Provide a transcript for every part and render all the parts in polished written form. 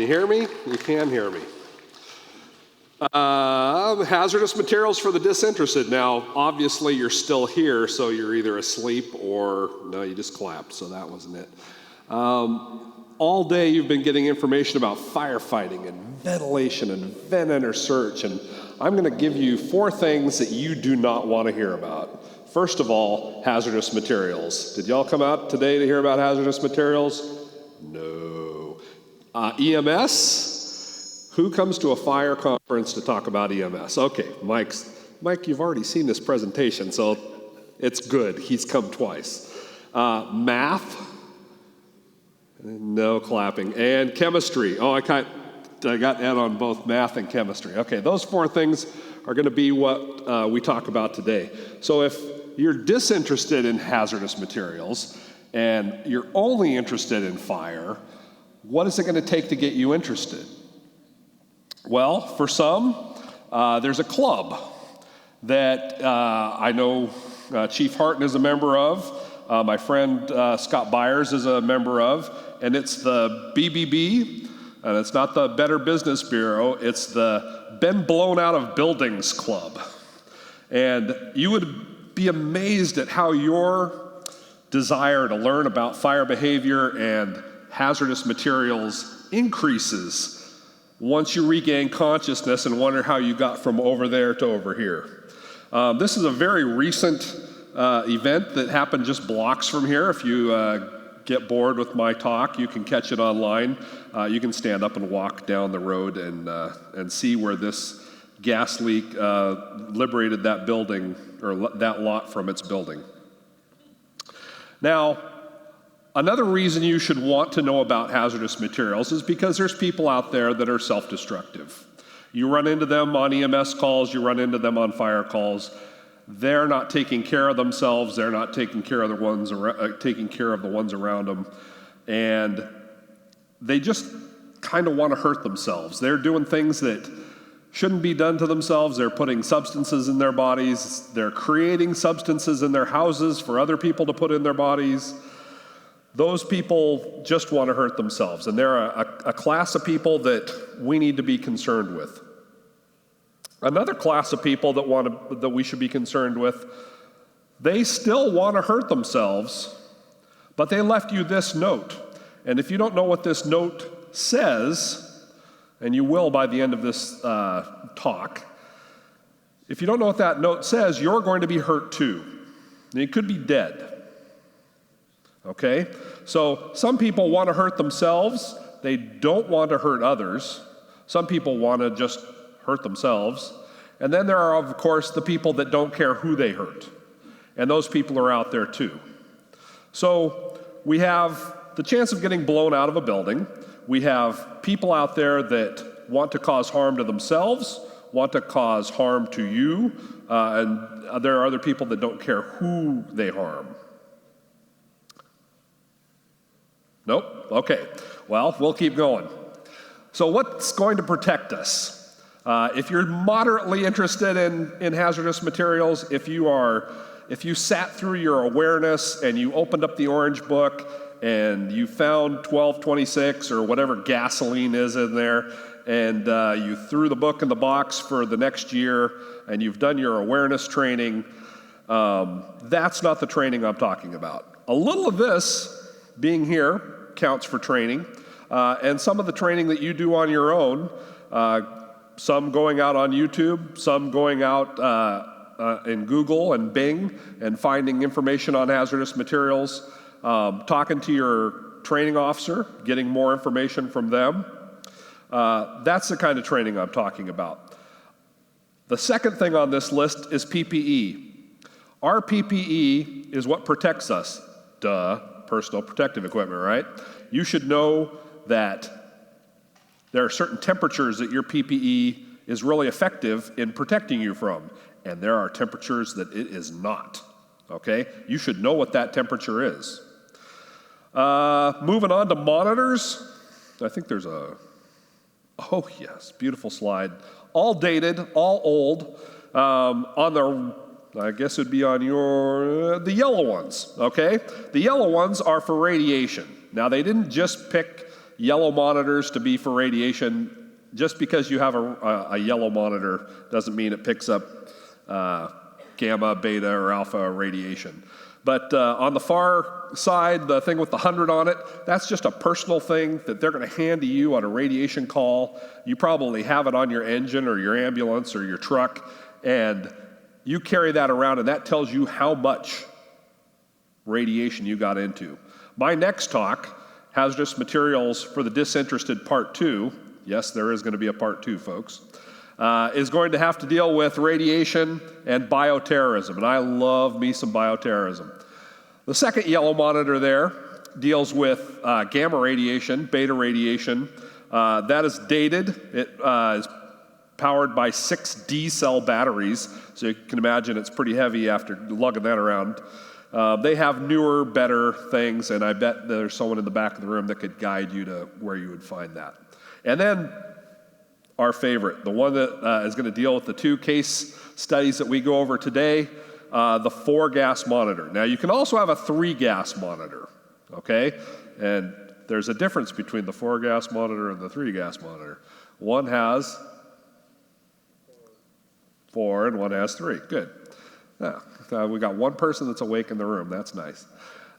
you hear me? You can hear me. Hazardous materials for the disinterested. Now, obviously, you're still here, so you're either asleep or, no, you just clapped, so that wasn't it. All day you've been getting information about firefighting and ventilation and vent enter search, and I'm going to give you 4 things that you do not want to hear about. First of all, hazardous materials. Did y'all come out today to hear about hazardous materials? No. EMS? Who comes to a fire conference to talk about EMS? Okay, Mike, you've already seen this presentation, so it's good. He's come twice. Math? No clapping. And chemistry. Oh, I got Ed on both math and chemistry. Okay, those 4 things are going to be what we talk about today. So if you're disinterested in hazardous materials and you're only interested in fire, what is it going to take to get you interested? Well, for some, there's a club that I know Chief Harton is a member of. My friend Scott Byers is a member of, and it's the BBB, and it's not the Better Business Bureau, it's the Been Blown Out of Buildings Club. And you would be amazed at how your desire to learn about fire behavior and hazardous materials increases once you regain consciousness and wonder how you got from over there to over here. This is a very recent event that happened just blocks from here. If you get bored with my talk, you can catch it online. You can stand up and walk down the road and see where this gas leak liberated that building, or that lot from its building. Now, another reason you should want to know about hazardous materials is because there's people out there that are self-destructive. You run into them on EMS calls, you run into them on fire calls. They're not taking care of themselves, they're not taking care of the ones around them, and they just kind of want to hurt themselves. They're doing things that shouldn't be done to themselves. They're putting substances in their bodies. They're creating substances in their houses for other people to put in their bodies. Those people just want to hurt themselves, and they're a class of people that we need to be concerned with. Another class of people that we should be concerned with, they still want to hurt themselves, but they left you this note. And if you don't know what this note says, and you will by the end of this talk, if you don't know what that note says, you're going to be hurt too. And you could be dead. Okay? So some people want to hurt themselves. They don't want to hurt others. Some people want to just hurt themselves. And then there are, of course, the people that don't care who they hurt. And those people are out there too. So we have the chance of getting blown out of a building. We have people out there that want to cause harm to themselves, want to cause harm to you, and there are other people that don't care who they harm. Nope? Okay. Well, we'll keep going. So what's going to protect us? If you're moderately interested in hazardous materials, if you sat through your awareness and you opened up the orange book and you found 1226 or whatever gasoline is in there, and you threw the book in the box for the next year, and you've done your awareness training, that's not the training I'm talking about. A little of this, being here, counts for training, and some of the training that you do on your own, some going out on YouTube, some going out in Google and Bing and finding information on hazardous materials, talking to your training officer, getting more information from them. That's the kind of training I'm talking about. The second thing on this list is PPE. Our PPE is what protects us. Duh, personal protective equipment, right? You should know that there are certain temperatures that your PPE is really effective in protecting you from, and there are temperatures that it is not, okay? You should know what that temperature is. Moving on to monitors. I think there's oh yes, beautiful slide. All dated, all old. On the, I guess it would be on the yellow ones, okay? The yellow ones are for radiation. Now, they didn't just pick yellow monitors to be for radiation. Just because you have a yellow monitor doesn't mean it picks up gamma, beta, or alpha radiation. But on the far side, the thing with the 100 on it, that's just a personal thing that they're going to hand to you on a radiation call. You probably have it on your engine or your ambulance or your truck, and you carry that around, and that tells you how much radiation you got into. My next talk, Hazardous Materials for the Disinterested Part 2, yes, there is going to be a Part 2, folks, is going to have to deal with radiation and bioterrorism, and I love me some bioterrorism. The second yellow monitor there deals with gamma radiation, beta radiation. That is dated. It is powered by 6 D-cell batteries, so you can imagine it's pretty heavy after lugging that around. They have newer, better things, and I bet there's someone in the back of the room that could guide you to where you would find that. And then our favorite, the one that is going to deal with the 2 case studies that we go over today, the 4-gas monitor. Now, you can also have a 3-gas monitor, okay? And there's a difference between the 4-gas monitor and the 3-gas monitor. One has 4 and one has 3. Good. Yeah, we got one person that's awake in the room. That's nice.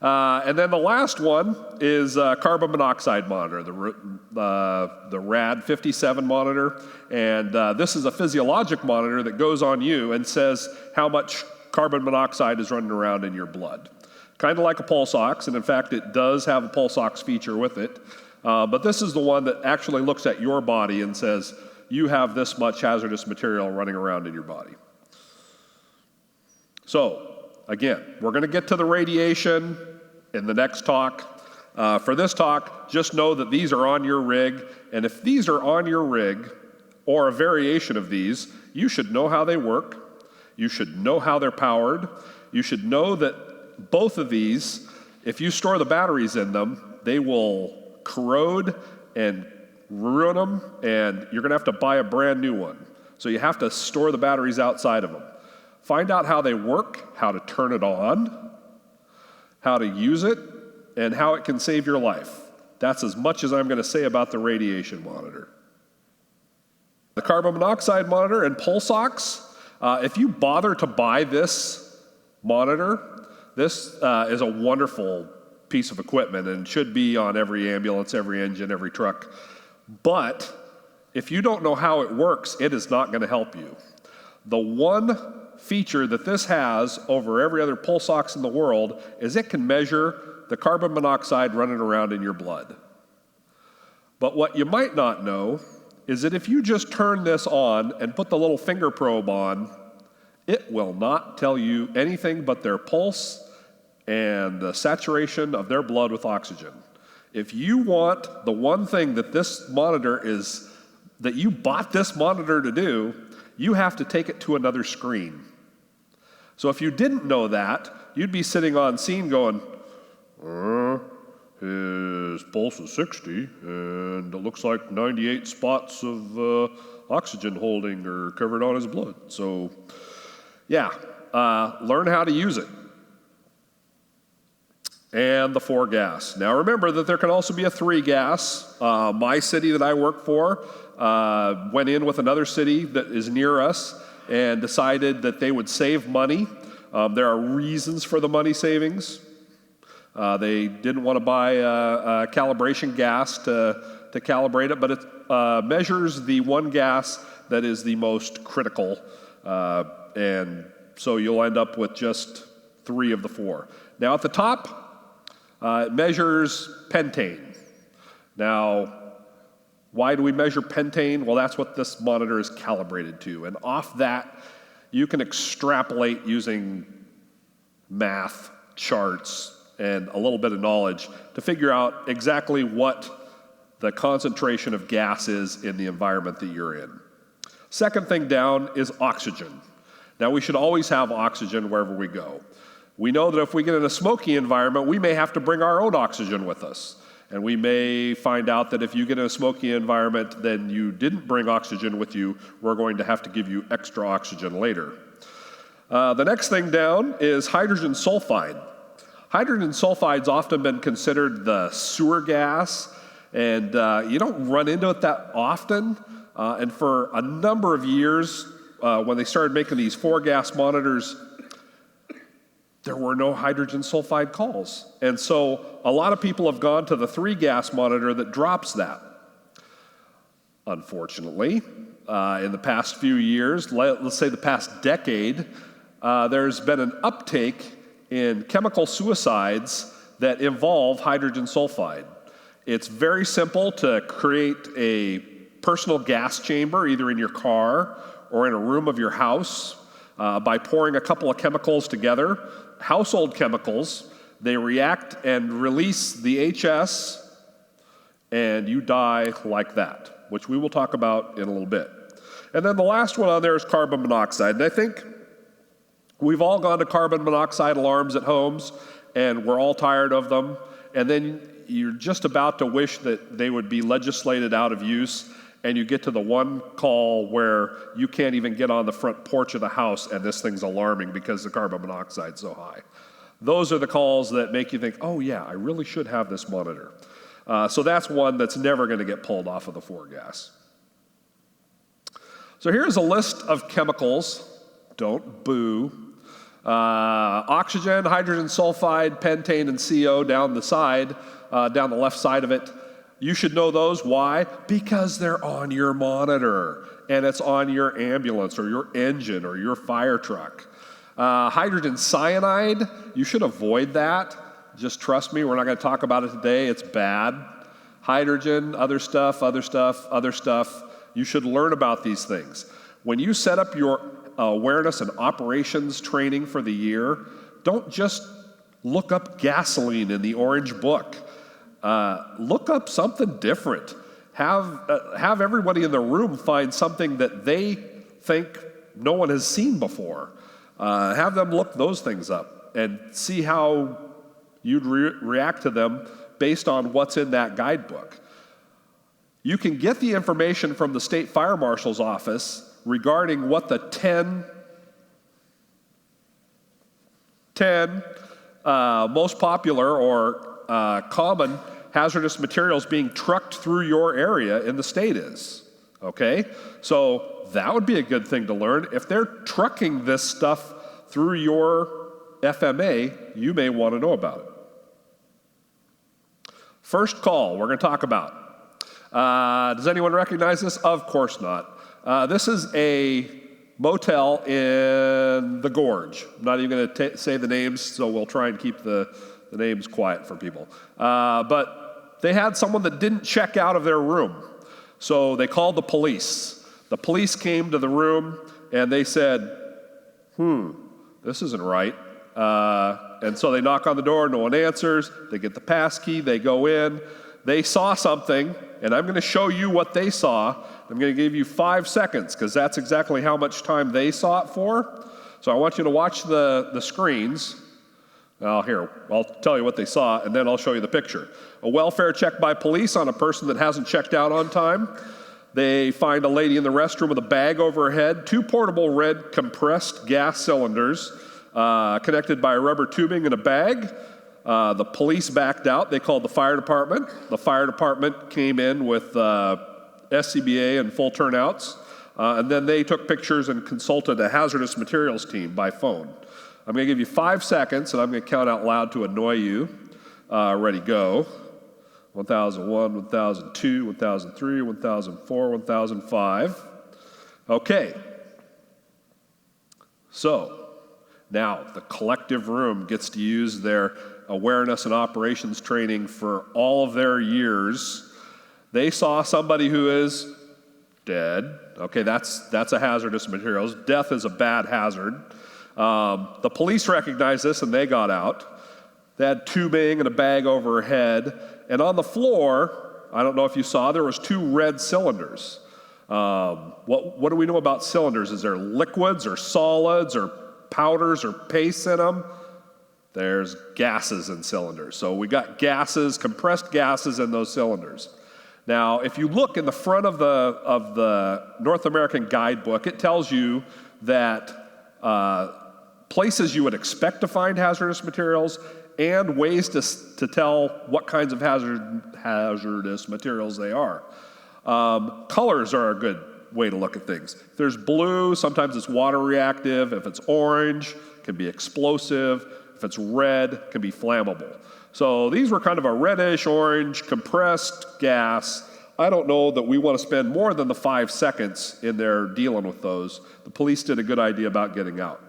And then the last one is carbon monoxide monitor, the RAD 57 monitor. And this is a physiologic monitor that goes on you and says how much carbon monoxide is running around in your blood. Kind of like a pulse ox, and in fact it does have a pulse ox feature with it. But this is the one that actually looks at your body and says, you have this much hazardous material running around in your body. So, again, we're going to get to the radiation in the next talk. For this talk, just know that these are on your rig, and if these are on your rig, or a variation of these, you should know how they work. You should know how they're powered. You should know that both of these, if you store the batteries in them, they will corrode and ruin them, and you're going to have to buy a brand new one. So you have to store the batteries outside of them. Find out how they work, how to turn it on, how to use it, and how it can save your life. That's as much as I'm going to say about the radiation monitor. The carbon monoxide monitor and pulse ox, if you bother to buy this monitor, this is a wonderful piece of equipment and should be on every ambulance, every engine, every truck. But if you don't know how it works, it is not going to help you. The one feature that this has over every other pulse ox in the world is it can measure the carbon monoxide running around in your blood. But what you might not know is that if you just turn this on and put the little finger probe on, it will not tell you anything but their pulse and the saturation of their blood with oxygen. If you want the one thing that this monitor is, that you bought this monitor to do, you have to take it to another screen. So if you didn't know that, you'd be sitting on scene going, his pulse is 60, and it looks like 98 spots of oxygen holding are covered on his blood. So, yeah, learn how to use it. And the 4-gas. Now remember that there can also be a 3-gas. My city that I work for went in with another city that is near us and decided that they would save money. There are reasons for the money savings. They didn't want to buy a calibration gas to calibrate it, but it measures the one gas that is the most critical, and so you'll end up with just 3 of the 4. Now at the top, it measures pentane. Now, why do we measure pentane? Well, that's what this monitor is calibrated to. And off that, you can extrapolate using math, charts, and a little bit of knowledge to figure out exactly what the concentration of gas is in the environment that you're in. Second thing down is oxygen. Now, we should always have oxygen wherever we go. We know that if we get in a smoky environment, we may have to bring our own oxygen with us. And we may find out that if you get in a smoky environment, then you didn't bring oxygen with you, we're going to have to give you extra oxygen later. The next thing down is hydrogen sulfide. Hydrogen sulfide's often been considered the sewer gas, And you don't run into it that often. And for a number of years, when they started making these 4-gas monitors, there were no hydrogen sulfide calls. And so a lot of people have gone to the 3-gas monitor that drops that. Unfortunately, in the past few years, let's say the past decade, there's been an uptake in chemical suicides that involve hydrogen sulfide. It's very simple to create a personal gas chamber, either in your car or in a room of your house, by pouring a couple of chemicals together, household chemicals. They react and release the HS, and you die like that, which we will talk about in a little bit. And then the last one on there is carbon monoxide. And I think we've all gone to carbon monoxide alarms at homes, and we're all tired of them. And then you're just about to wish that they would be legislated out of use, and you get to the one call where you can't even get on the front porch of the house, and this thing's alarming because the carbon monoxide's so high. Those are the calls that make you think, oh yeah, I really should have this monitor. So that's one that's never going to get pulled off of the 4-gas. So here's a list of chemicals. Don't boo. Oxygen, hydrogen sulfide, pentane, and CO down the side, down the left side of it. You should know those. Why? Because they're on your monitor, and it's on your ambulance or your engine or your fire truck. Hydrogen cyanide, you should avoid that. Just trust me, we're not going to talk about it today. It's bad. Hydrogen, other stuff. You should learn about these things. When you set up your awareness and operations training for the year, don't just look up gasoline in the orange book. Look up something different. Have everybody in the room find something that they think no one has seen before. Have them look those things up and see how you'd react to them based on what's in that guidebook. You can get the information from the state fire marshal's office regarding what the 10 most popular or common hazardous materials being trucked through your area in the state is. Okay? So that would be a good thing to learn. If they're trucking this stuff through your FMA, you may want to know about it. First call we're going to talk about. Does anyone recognize this? Of course not. This is a motel in the Gorge. I'm not even going to say the names, so we'll try and keep the names quiet for people. But they had someone that didn't check out of their room. So they called the police. The police came to the room and they said, this isn't right. And so they knock on the door, no one answers. They get the pass key, they go in. They saw something, and I'm going to show you what they saw. I'm going to give you 5 seconds, because that's exactly how much time they saw it for. So I want you to watch the screens. Here, I'll tell you what they saw, and then I'll show you the picture. A welfare check by police on a person that hasn't checked out on time. They find a lady in the restroom with a bag over her head, 2 portable red compressed gas cylinders connected by rubber tubing in a bag. The police backed out. They called the fire department. The fire department came in with SCBA and full turnouts. And then they took pictures and consulted a hazardous materials team by phone. I'm going to give you 5 seconds, and I'm going to count out loud to annoy you. Ready, go. 1001, 1002, 1003, 1004, 1005. Okay. So, now the collective room gets to use their awareness and operations training for all of their years. They saw somebody who is dead. Okay, that's a hazardous materials. Death is a bad hazard. The police recognized this and they got out. They had tubing and a bag over her head. And on the floor, I don't know if you saw, there was 2 red cylinders. What do we know about cylinders? Is there liquids or solids or powders or pastes in them? There's gases in cylinders. So we got gases, compressed gases in those cylinders. Now, if you look in the front of the North American Guidebook, it tells you that places you would expect to find hazardous materials and ways to tell what kinds of hazardous materials they are. Colors are a good way to look at things. If there's blue, sometimes it's water reactive. If it's orange, it can be explosive. If it's red, it can be flammable. So these were kind of a reddish orange compressed gas. I don't know that we want to spend more than the 5 seconds in there dealing with those. The police did a good idea about getting out.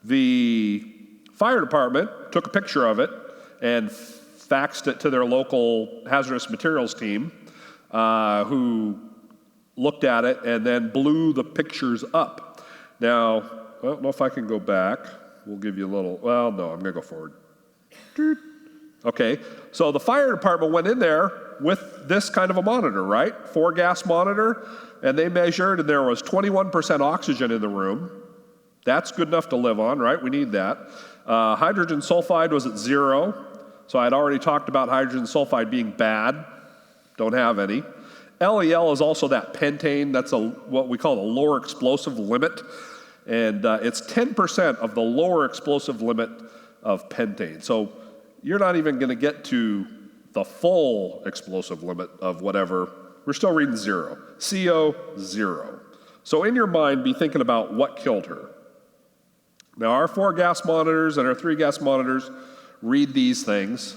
The fire department took a picture of it and faxed it to their local hazardous materials team, who looked at it and then blew the pictures up. Now, I don't know if I can go back. We'll give you a little, well, no, I'm going to go forward. Okay, so the fire department went in there with this kind of a monitor, right? 4-gas monitor, and they measured, and there was 21% oxygen in the room. That's good enough to live on, right? We need that. Hydrogen sulfide was at 0, so I'd already talked about hydrogen sulfide being bad. Don't have any. LEL is also that pentane. That's what we call the lower explosive limit, and it's 10% of the lower explosive limit of pentane. So you're not even going to get to the full explosive limit of whatever. We're still reading 0. CO, 0. So in your mind, be thinking about what killed her. Now, our 4-gas monitors and our 3-gas monitors read these things,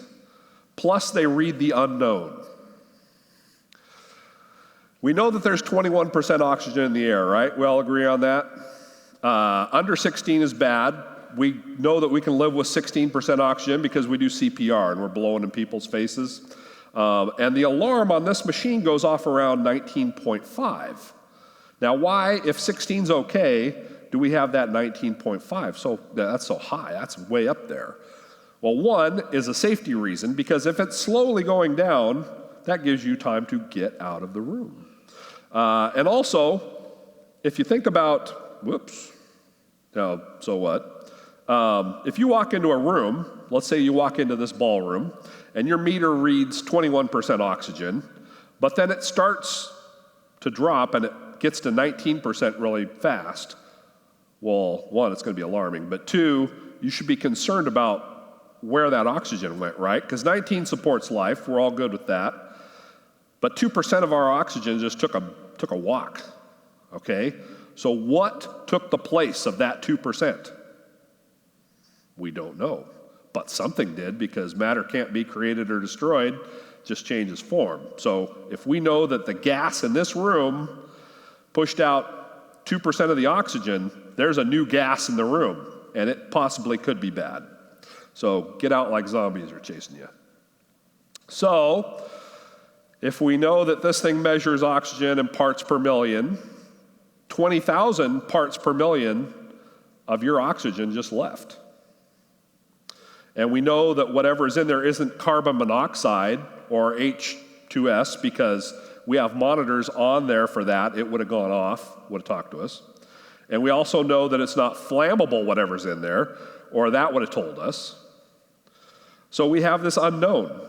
plus they read the unknown. We know that there's 21% oxygen in the air, right? We all agree on that? Under 16 is bad. We know that we can live with 16% oxygen because we do CPR and we're blowing in people's faces. And the alarm on this machine goes off around 19.5. Now, why, if 16's okay, do we have that 19.5? So that's so high, that's way up there. Well, one is a safety reason, because if it's slowly going down, that gives you time to get out of the room. And also, if you think about, so what? If you walk into a room, let's say you walk into this ballroom, and your meter reads 21% oxygen, but then it starts to drop and it gets to 19% really fast. Well, one, it's going to be alarming, but two, you should be concerned about where that oxygen went, right? Because 19 supports life, we're all good with that. But 2% of our oxygen just took a walk, okay? So what took the place of that 2%? We don't know, but something did, because matter can't be created or destroyed, just changes form. So if we know that the gas in this room pushed out 2% of the oxygen, there's a new gas in the room, and it possibly could be bad. So get out like zombies are chasing you. So if we know that this thing measures oxygen in parts per million, 20,000 parts per million of your oxygen just left. And we know that whatever's in there isn't carbon monoxide or H2S, because we have monitors on there for that. It would have gone off, would have talked to us. And we also know that it's not flammable, whatever's in there, or that would have told us. So we have this unknown.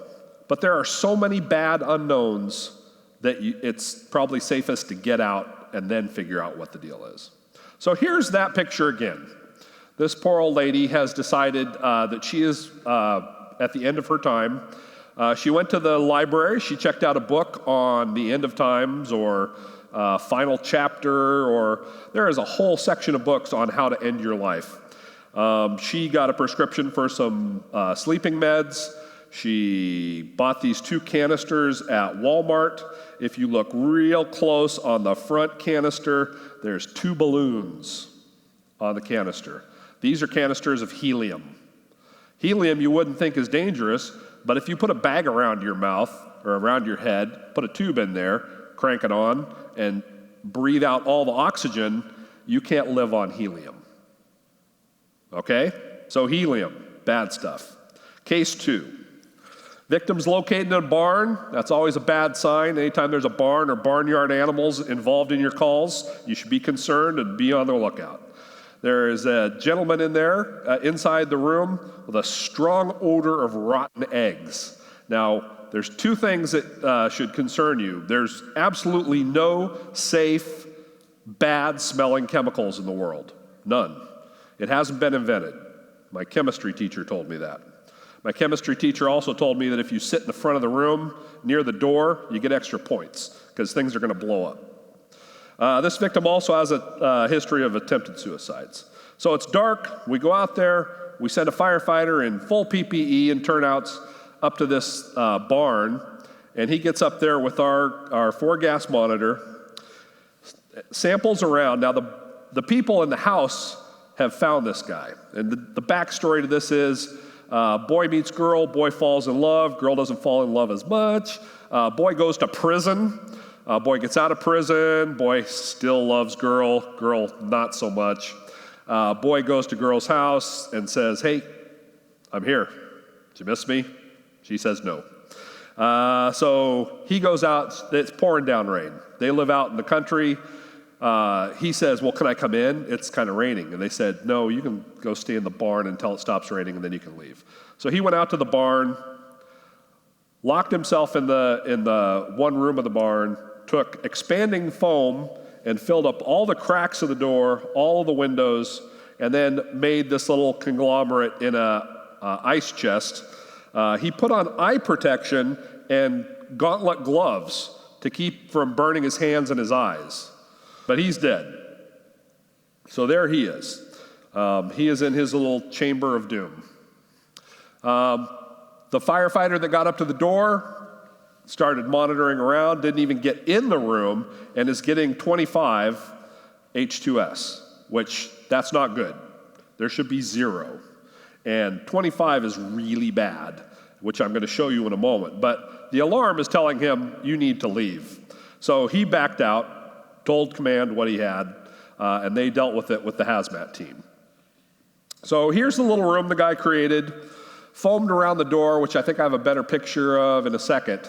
But there are so many bad unknowns that it's probably safest to get out and then figure out what the deal is. So here's that picture again. This poor old lady has decided that she is at the end of her time. She went to the library. She checked out a book on the end of times, or final chapter, or there is a whole section of books on how to end your life. She got a prescription for some sleeping meds. She bought these 2 canisters at Walmart. If you look real close on the front canister, there's 2 balloons on the canister. These are canisters of helium. Helium you wouldn't think is dangerous, but if you put a bag around your mouth or around your head, put a tube in there, crank it on, and breathe out all the oxygen, you can't live on helium. Okay? So helium, bad stuff. Case 2. Victims located in a barn. That's always a bad sign. Anytime there's a barn or barnyard animals involved in your calls, you should be concerned and be on the lookout. There is a gentleman in there, inside the room, with a strong odor of rotten eggs. Now, there's 2 things that should concern you. There's absolutely no safe, bad-smelling chemicals in the world. None. It hasn't been invented. My chemistry teacher told me that. My chemistry teacher also told me that if you sit in the front of the room near the door, you get extra points because things are going to blow up. This victim also has a history of attempted suicides. So it's dark, we go out there, we send a firefighter in full PPE and turnouts up to this barn, and he gets up there with our 4-gas monitor, samples around. Now the people in the house have found this guy, and the backstory to this is boy meets girl, boy falls in love, girl doesn't fall in love as much, boy goes to prison, boy gets out of prison, boy still loves girl, girl not so much. Boy goes to girl's house and says, hey, I'm here. Did you miss me? She says no. So he goes out, it's pouring down rain. They live out in the country. He says, well, can I come in? It's kind of raining. And they said, no, you can go stay in the barn until it stops raining and then you can leave. So he went out to the barn, locked himself in the one room of the barn, took expanding foam and filled up all the cracks of the door, all of the windows, and then made this little conglomerate in a ice chest. He put on eye protection and gauntlet gloves to keep from burning his hands and his eyes. But he's dead. So there he is. He is in his little chamber of doom. The firefighter that got up to the door started monitoring around, didn't even get in the room, and is getting 25 H2S, which that's not good. There should be 0. And 25 is really bad, which I'm going to show you in a moment. But the alarm is telling him, you need to leave. So he backed out, told command what he had, and they dealt with it with the hazmat team. So here's the little room the guy created, foamed around the door, which I think I have a better picture of in a second.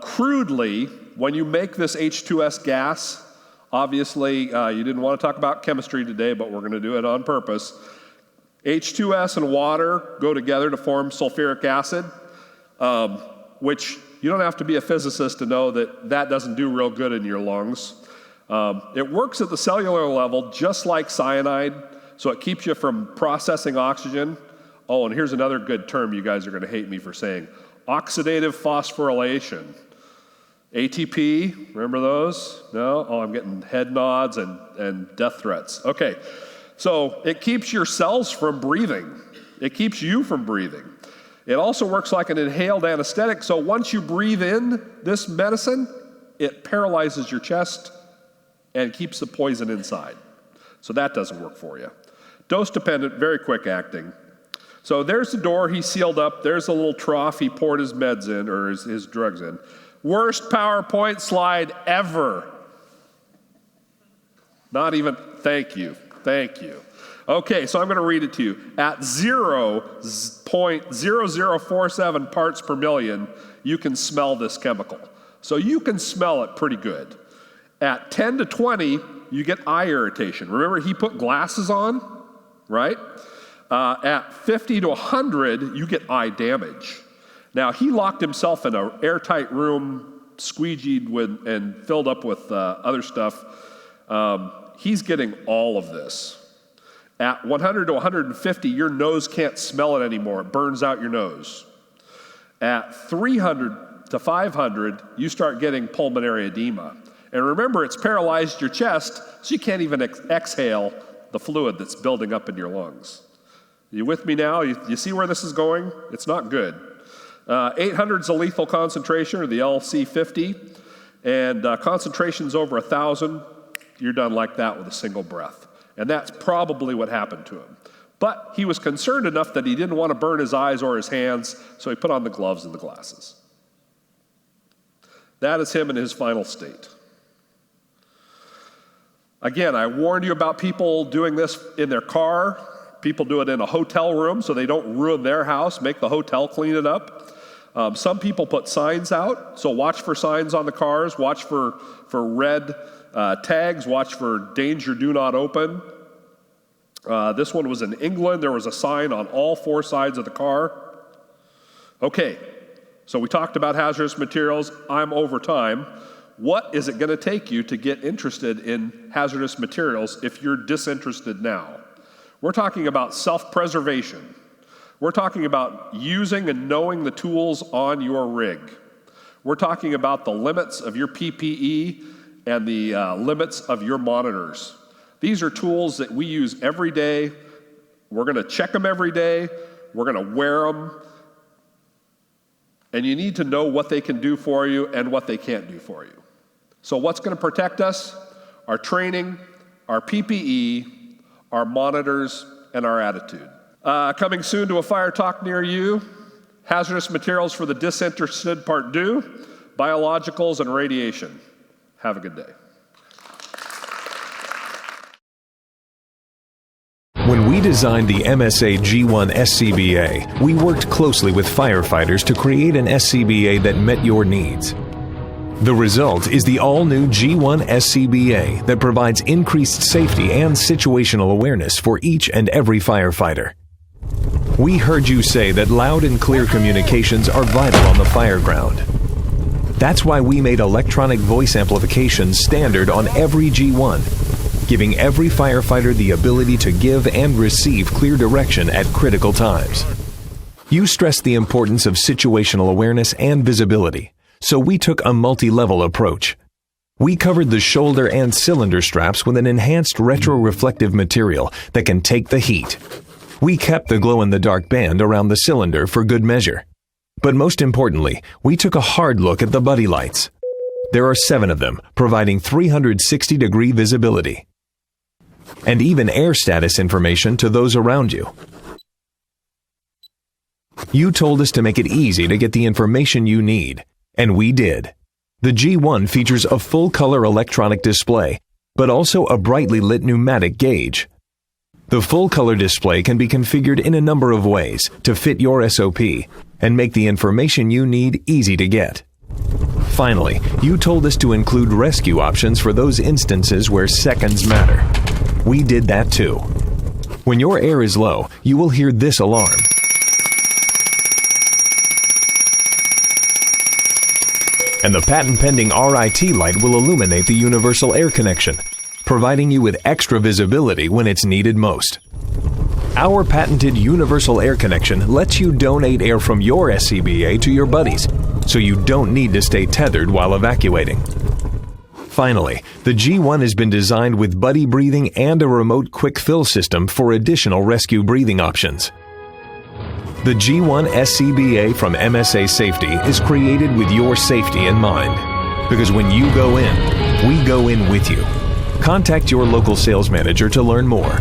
Crudely, when you make this H2S gas, obviously you didn't want to talk about chemistry today, but we're going to do it on purpose. H2S and water go together to form sulfuric acid, which you don't have to be a physicist to know that that doesn't do real good in your lungs. It works at the cellular level just like cyanide, so it keeps you from processing oxygen. Oh, and here's another good term you guys are going to hate me for saying. Oxidative phosphorylation. ATP, remember those? No? Oh, I'm getting head nods and death threats. Okay, so it keeps your cells from breathing. It keeps you from breathing. It also works like an inhaled anesthetic, so once you breathe in this medicine, it paralyzes your chest and keeps the poison inside. So that doesn't work for you. Dose dependent, very quick acting. So there's the door he sealed up. There's a little trough he poured his meds in, or his drugs in. Worst PowerPoint slide ever. Not even, thank you. Okay, so I'm going to read it to you. At 0.0047 parts per million, you can smell this chemical. So you can smell it pretty good. At 10 to 20, you get eye irritation. Remember, he put glasses on, right? At 50 to 100, you get eye damage. Now, he locked himself in an airtight room, squeegeed and filled up with other stuff. He's getting all of this. At 100 to 150, your nose can't smell it anymore. It burns out your nose. At 300 to 500, you start getting pulmonary edema. And remember, it's paralyzed your chest, so you can't even exhale the fluid that's building up in your lungs. You with me now? You see where this is going? It's not good. 800 is a lethal concentration, or the LC50, and concentrations over 1,000, you're done like that with a single breath. And that's probably what happened to him. But he was concerned enough that he didn't want to burn his eyes or his hands, so he put on the gloves and the glasses. That is him in his final state. Again, I warned you about people doing this in their car. People do it in a hotel room so they don't ruin their house, make the hotel clean it up. Some people put signs out, so watch for signs on the cars, watch for red tags, watch for danger, do not open. This one was in England. There was a sign on all 4 sides of the car. Okay, so we talked about hazardous materials. I'm over time. What is it going to take you to get interested in hazardous materials if you're disinterested now? We're talking about self-preservation. We're talking about using and knowing the tools on your rig. We're talking about the limits of your PPE and the limits of your monitors. These are tools that we use every day. We're going to check them every day. We're going to wear them. And you need to know what they can do for you and what they can't do for you. So what's going to protect us? Our training, our PPE, our monitors, and our attitude. Coming soon to a fire talk near you, hazardous materials for the disinterested part 2, biologicals and radiation. Have a good day. When we designed the MSA G1 SCBA, we worked closely with firefighters to create an SCBA that met your needs. The result is the all-new G1 SCBA that provides increased safety and situational awareness for each and every firefighter. We heard you say that loud and clear communications are vital on the fire ground. That's why we made electronic voice amplification standard on every G1, giving every firefighter the ability to give and receive clear direction at critical times. You stressed the importance of situational awareness and visibility, so we took a multi-level approach. We covered the shoulder and cylinder straps with an enhanced retroreflective material that can take the heat. We kept the glow-in-the-dark band around the cylinder for good measure. But most importantly, we took a hard look at the buddy lights. There are 7 of them, providing 360-degree visibility. And even air status information to those around you. You told us to make it easy to get the information you need, and we did. The G1 features a full-color electronic display, but also a brightly lit pneumatic gauge. The full-color display can be configured in a number of ways to fit your SOP and make the information you need easy to get. Finally, you told us to include rescue options for those instances where seconds matter. We did that too. When your air is low, you will hear this alarm. And the patent-pending RIT light will illuminate the universal air connection, providing you with extra visibility when it's needed most. Our patented universal air connection lets you donate air from your SCBA to your buddies, so you don't need to stay tethered while evacuating. Finally, the G1 has been designed with buddy breathing and a remote quick fill system for additional rescue breathing options. The G1 SCBA from MSA Safety is created with your safety in mind, because when you go in, we go in with you. Contact your local sales manager to learn more.